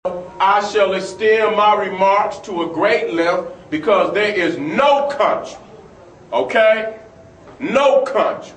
I shall extend my remarks to a great length because there is no country, okay, no country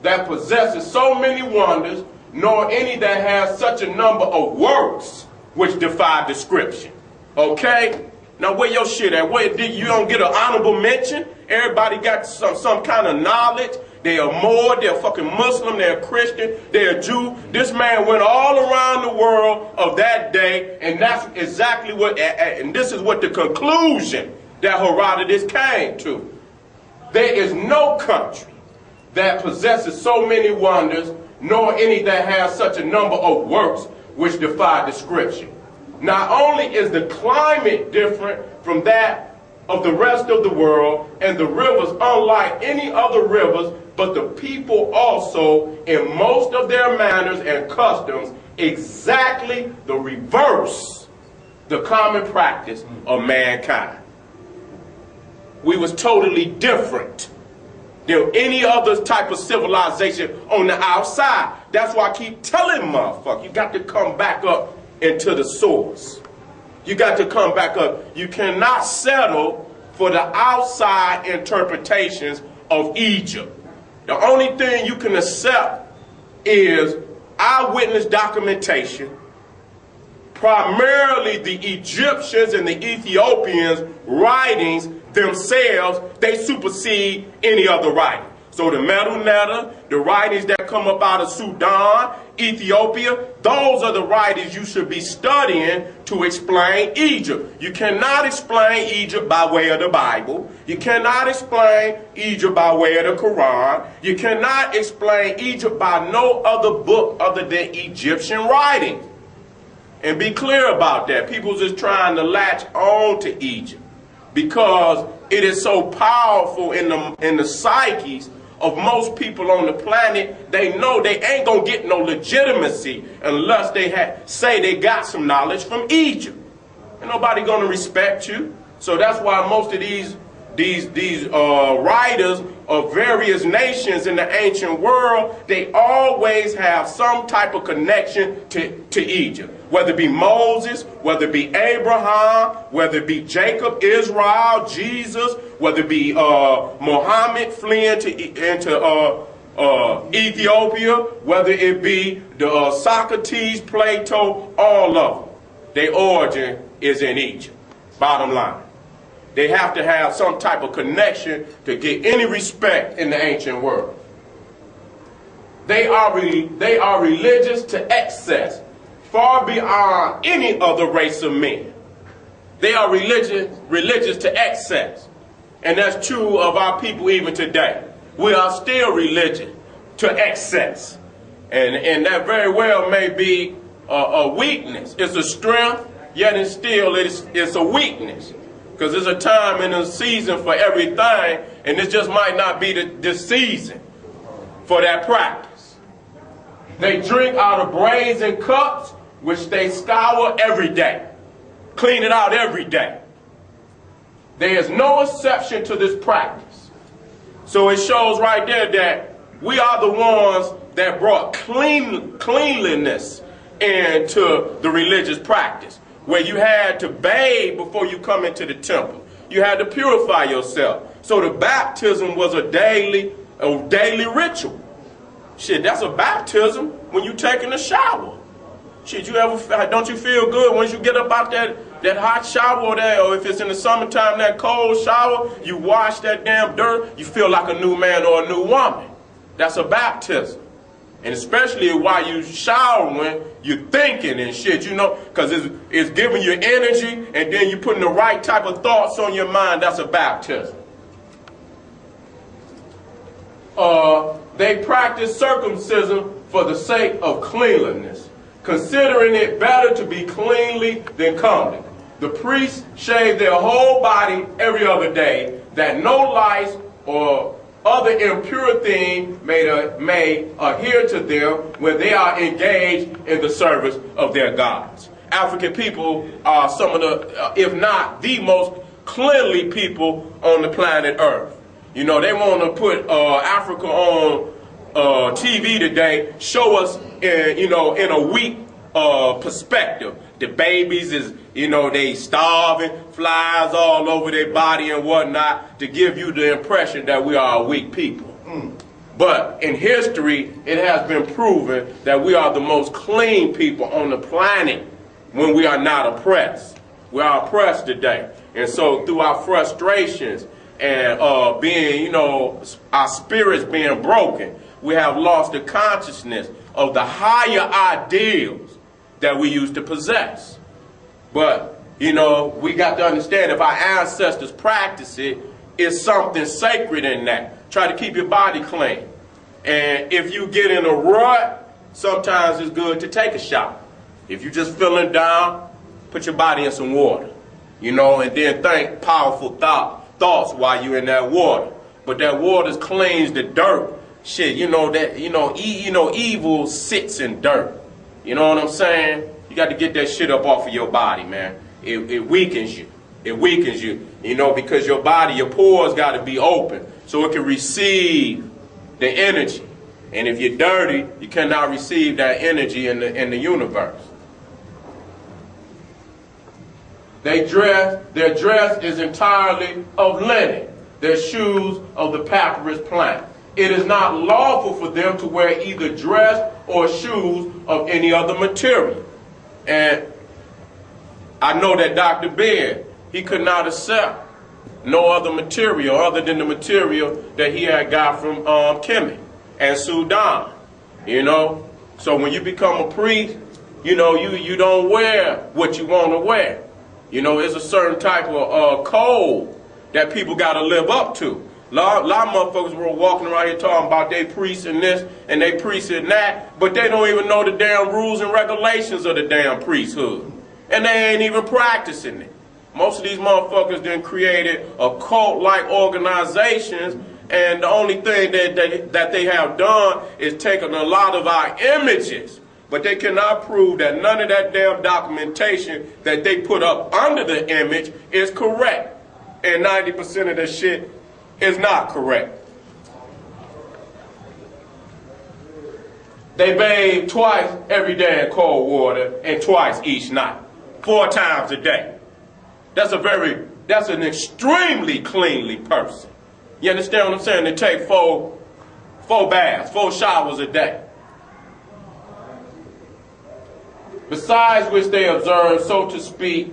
that possesses so many wonders, nor any that has such a number of works which defy description, okay? Now where your shit at? Where you don't get an honorable mention? Everybody got some kind of knowledge. They are Moor, they're fucking Muslim, they're Christian, they're Jew. This man went all around the world of that day, and that's exactly what, and this is what the conclusion that Herodotus came to. There is no country that possesses so many wonders, nor any that has such a number of works which defy description. Not only is the climate different from that of the rest of the world, and the rivers unlike any other rivers, but the people also, in most of their manners and customs, exactly the reverse, the common practice of mankind. We was totally different than any other type of civilization on the outside. That's why I keep telling motherfuckers, you got to come back up into the source. You got to come back up. You cannot settle for the outside interpretations of Egypt. The only thing you can accept is eyewitness documentation. Primarily the Egyptians and the Ethiopians' writings themselves, they supersede any other writing. So the Medu Neter, the writings that come up out of Sudan, Ethiopia, those are the writings you should be studying to explain Egypt. You cannot explain Egypt by way of the Bible. You cannot explain Egypt by way of the Quran. You cannot explain Egypt by no other book other than Egyptian writing. And be clear about that. People just trying to latch on to Egypt because it is so powerful in the psyches of most people on the planet. They know they ain't gonna get no legitimacy unless they say they got some knowledge from Egypt. Ain't nobody gonna respect you. So that's why most of these writers of various nations in the ancient world, they always have some type of connection to Egypt. Whether it be Moses, whether it be Abraham, whether it be Jacob, Israel, Jesus, whether it be Muhammad fleeing into Ethiopia, whether it be the Socrates, Plato, all of them. Their origin is in Egypt. Bottom line. They have to have some type of connection to get any respect in the ancient world. They are religious to excess, far beyond any other race of men. They are religious to excess. And that's true of our people even today. We are still religious to excess. And that very well may be a weakness. It's a strength, yet it's still it's a weakness. Because there's a time and a season for everything, and it just might not be this season for that practice. They drink out of brazen cups, which they scour every day. Clean it out every day. There is no exception to this practice. So it shows right there that we are the ones that brought cleanliness into the religious practice, where you had to bathe before you come into the temple. You had to purify yourself. So the baptism was a daily ritual. Shit, that's a baptism when you taking a shower. Shit, don't you feel good once you get up out that hot shower there, or if it's in the summertime, that cold shower, you wash that damn dirt, you feel like a new man or a new woman. That's a baptism. And especially while you showering, you're thinking and shit, you know, because it's giving you energy, and then you're putting the right type of thoughts on your mind. That's a baptism. They practice circumcision for the sake of cleanliness, considering it better to be cleanly than comely. The priests shave their whole body every other day, that no lice or other impure thing may adhere to them when they are engaged in the service of their gods. African people are some of the, if not the most cleanly people on the planet Earth. You know, they want to put Africa on TV today, show us, in a weak perspective, The babies is, you know, they starving, flies all over their body and whatnot, to give you the impression that we are a weak people. But in history, it has been proven that we are the most clean people on the planet when we are not oppressed. We are oppressed today. And so through our frustrations and being, you know, our spirits being broken, we have lost the consciousness of the higher ideals that we used to possess. But, you know, we got to understand, if our ancestors practice it, it's something sacred in that. Try to keep your body clean. And if you get in a rut, sometimes it's good to take a shower. If you're just feeling down, put your body in some water, you know, and then think powerful thoughts while you're in that water. But that water cleans the dirt. Shit, you know that, evil sits in dirt. You know what I'm saying? You got to get that shit up off of your body, man. It weakens you. It weakens you, you know, because your body, your pores got to be open so it can receive the energy. And if you're dirty, you cannot receive that energy in the universe. Their dress is entirely of linen, their shoes of the papyrus plant. It is not lawful for them to wear either dress or shoes of any other material. And I know that Dr. Baird, he could not accept no other material other than the material that he had got from Kemet and Sudan, you know. So when you become a priest, you know, you don't wear what you want to wear. You know, it's a certain type of code that people got to live up to. A lot of motherfuckers were walking around here talking about they priests and this and they priests and that, but they don't even know the damn rules and regulations of the damn priesthood. And they ain't even practicing it. Most of these motherfuckers then created a cult-like organizations, and the only thing that they have done is taken a lot of our images, but they cannot prove that none of that damn documentation that they put up under the image is correct. And 90% of the shit is not correct. They bathe twice every day in cold water and twice each night, 4 times a day. That's an extremely cleanly person. You understand what I'm saying? They take 4 baths, 4 showers a day. Besides which they observe, so to speak,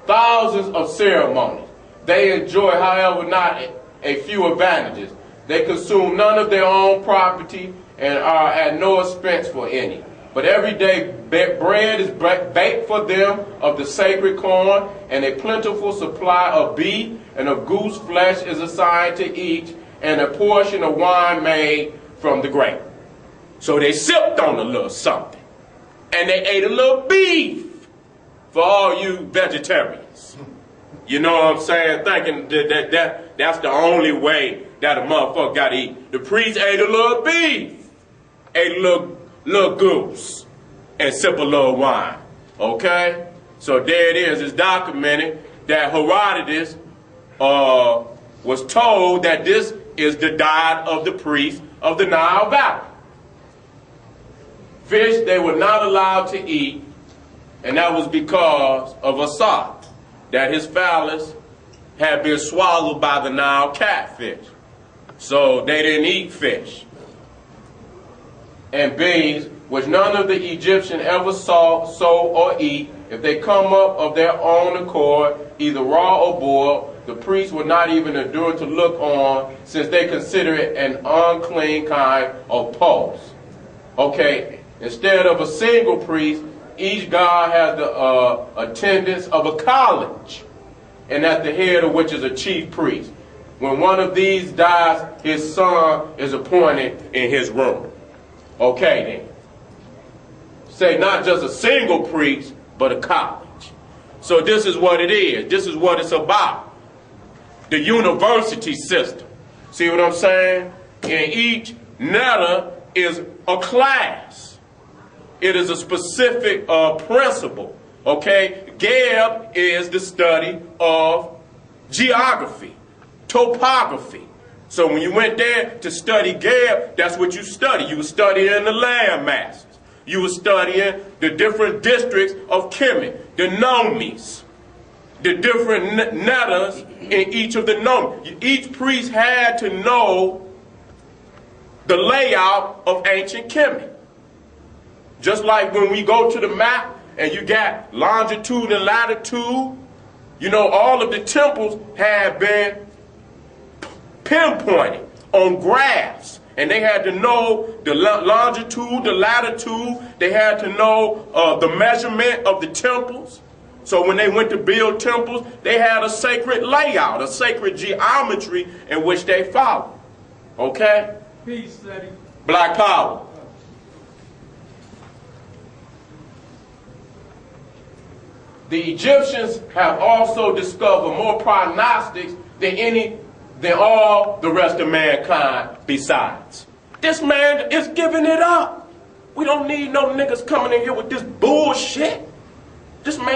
thousands of ceremonies. They enjoy, however, not a few advantages. They consume none of their own property and are at no expense for any. But every day bread is baked for them of the sacred corn, and a plentiful supply of beef and of goose flesh is assigned to each, and a portion of wine made from the grape. So they sipped on a little something, and they ate a little beef for all you vegetarians. You know what I'm saying? Thinking that's the only way that a motherfucker got to eat. The priest ate a little beef, ate a little goose, and sip a little wine. Okay? So there it is. It's documented that Herodotus was told that this is the diet of the priests of the Nile Valley. Fish they were not allowed to eat, and that was because of Assad, that his phallus had been swallowed by the Nile catfish. So they didn't eat fish. And beans, which none of the Egyptians ever saw, sow, or eat, if they come up of their own accord, either raw or boiled, the priests would not even endure to look on, since they consider it an unclean kind of pulse. Okay, instead of a single priest, each god has the attendance of a college, and at the head of which is a chief priest. When one of these dies, his son is appointed in his room. Okay then. Say not just a single priest, but a college. So this is what it is. This is what it's about. The university system. See what I'm saying? And each letter is a class. It is a specific principle. Okay? Geb is the study of geography, topography. So when you went there to study Geb, that's what you study. You were studying the land masses. you were studying the different districts of Kemet, the nomes, the different letters in each of the nomes. Each priest had to know the layout of ancient Kemet. Just like when we go to the map and you got longitude and latitude, you know, all of the temples have been pinpointed on graphs. And they had to know the longitude, the latitude. They had to know the measurement of the temples. So when they went to build temples, they had a sacred layout, a sacred geometry in which they followed. Okay? Peace, study. Black power. The Egyptians have also discovered more prognostics than all the rest of mankind besides. This man is giving it up. We don't need no niggas coming in here with this bullshit. This man